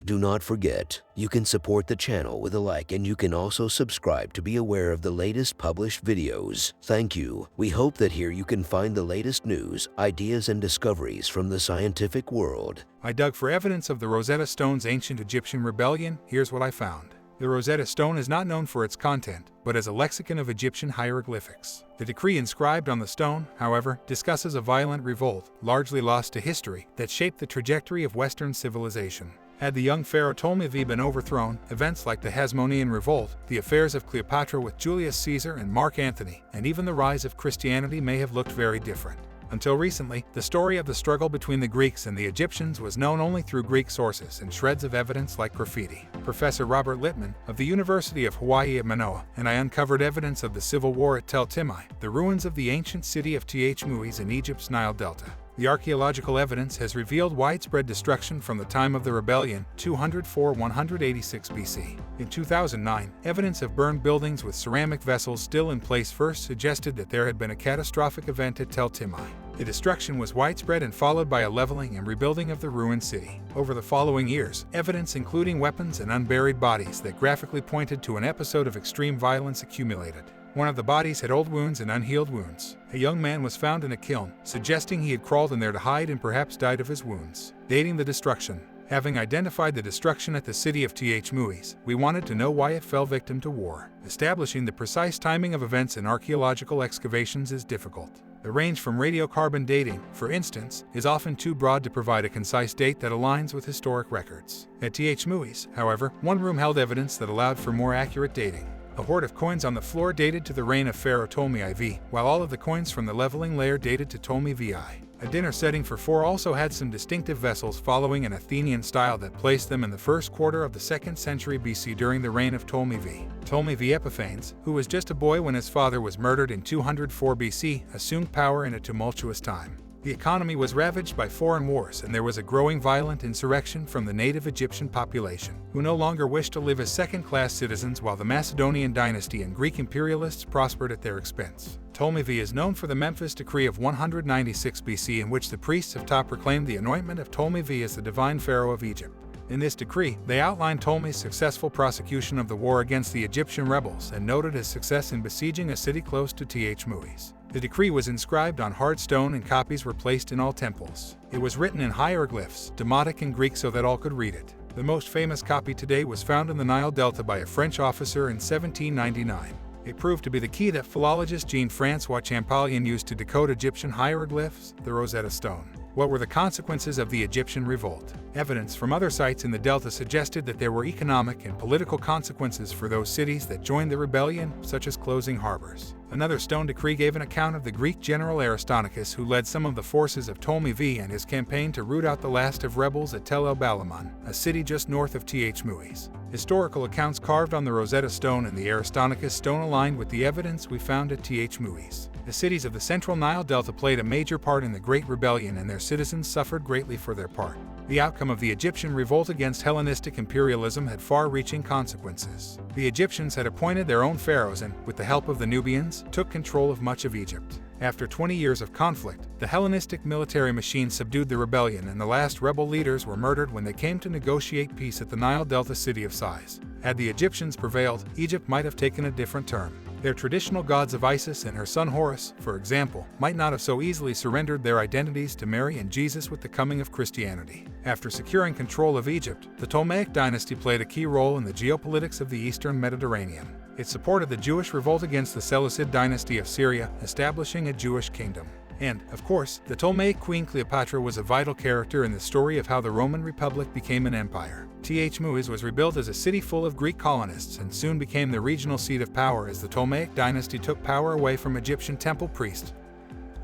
Do not forget, you can support the channel with a like, and you can also subscribe to be aware of the latest published videos. Thank you. We hope that here you can find the latest news, ideas, and discoveries from the scientific world. I dug for evidence of the Rosetta Stone's ancient Egyptian rebellion. Here's what I found. The Rosetta Stone is not known for its content, but as a lexicon of Egyptian hieroglyphics. The decree inscribed on the stone, however, discusses a violent revolt, largely lost to history, that shaped the trajectory of Western civilization. Had the young pharaoh Ptolemy V been overthrown, events like the Hasmonean revolt, the affairs of Cleopatra with Julius Caesar and Marc Antony, and even the rise of Christianity may have looked very different. Until recently, the story of the struggle between the Greeks and the Egyptians was known only through Greek sources and shreds of evidence like graffiti. Professor Robert Littman, of the University of Hawaii at Manoa, and I uncovered evidence of the civil war at Tel Timai, the ruins of the ancient city of Thmuis in Egypt's Nile Delta. The archaeological evidence has revealed widespread destruction from the time of the rebellion, 204–186 BC. In 2009, evidence of burned buildings with ceramic vessels still in place first suggested that there had been a catastrophic event at Tel Timai. The destruction was widespread and followed by a leveling and rebuilding of the ruined city. Over the following years, evidence including weapons and unburied bodies that graphically pointed to an episode of extreme violence accumulated. One of the bodies had old wounds and unhealed wounds. A young man was found in a kiln, suggesting he had crawled in there to hide and perhaps died of his wounds. Dating the destruction. Having identified the destruction at the city of Thmuis, we wanted to know why it fell victim to war. Establishing the precise timing of events in archaeological excavations is difficult. The range from radiocarbon dating, for instance, is often too broad to provide a concise date that aligns with historic records. At Thmuis, however, one room held evidence that allowed for more accurate dating. A hoard of coins on the floor dated to the reign of Pharaoh Ptolemy V, while all of the coins from the leveling layer dated to Ptolemy VI. A dinner setting for four also had some distinctive vessels following an Athenian style that placed them in the first quarter of the 2nd century BC during the reign of Ptolemy V. Ptolemy V Epiphanes, who was just a boy when his father was murdered in 204 BC, assumed power in a tumultuous time. The economy was ravaged by foreign wars, and there was a growing violent insurrection from the native Egyptian population, who no longer wished to live as second-class citizens, while the Macedonian dynasty and Greek imperialists prospered at their expense. Ptolemy V is known for the Memphis Decree of 196 BC, in which the priests of Ptah proclaimed the anointment of Ptolemy V as the divine pharaoh of Egypt. In this decree, they outlined Ptolemy's successful prosecution of the war against the Egyptian rebels and noted his success in besieging a city close to Thmuis. The decree was inscribed on hard stone and copies were placed in all temples. It was written in hieroglyphs, Demotic and Greek, so that all could read it. The most famous copy today was found in the Nile Delta by a French officer in 1799. It proved to be the key that philologist Jean-François Champollion used to decode Egyptian hieroglyphs, the Rosetta Stone. What were the consequences of the Egyptian revolt? Evidence from other sites in the Delta suggested that there were economic and political consequences for those cities that joined the rebellion, such as closing harbors. Another stone decree gave an account of the Greek general Aristarchus, who led some of the forces of Ptolemy V and his campaign to root out the last of rebels at Tel el-Balamon, a city just north of Thmuis. Historical accounts carved on the Rosetta Stone and the Aristarchus stone aligned with the evidence we found at Thmuis. The cities of the central Nile Delta played a major part in the Great Rebellion, and their citizens suffered greatly for their part. The outcome of the Egyptian revolt against Hellenistic imperialism had far-reaching consequences. The Egyptians had appointed their own pharaohs and, with the help of the Nubians, took control of much of Egypt. After 20 years of conflict, the Hellenistic military machine subdued the rebellion, and the last rebel leaders were murdered when they came to negotiate peace at the Nile Delta city of Sais. Had the Egyptians prevailed, Egypt might have taken a different turn. Their traditional gods of Isis and her son Horus, for example, might not have so easily surrendered their identities to Mary and Jesus with the coming of Christianity. After securing control of Egypt, the Ptolemaic dynasty played a key role in the geopolitics of the Eastern Mediterranean. It supported the Jewish revolt against the Seleucid dynasty of Syria, establishing a Jewish kingdom. And, of course, the Ptolemaic queen Cleopatra was a vital character in the story of how the Roman Republic became an empire. Thmuis was rebuilt as a city full of Greek colonists and soon became the regional seat of power as the Ptolemaic dynasty took power away from Egyptian temple priests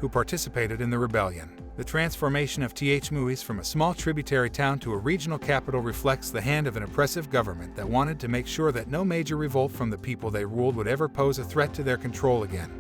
who participated in the rebellion. The transformation of Thmuis from a small tributary town to a regional capital reflects the hand of an oppressive government that wanted to make sure that no major revolt from the people they ruled would ever pose a threat to their control again.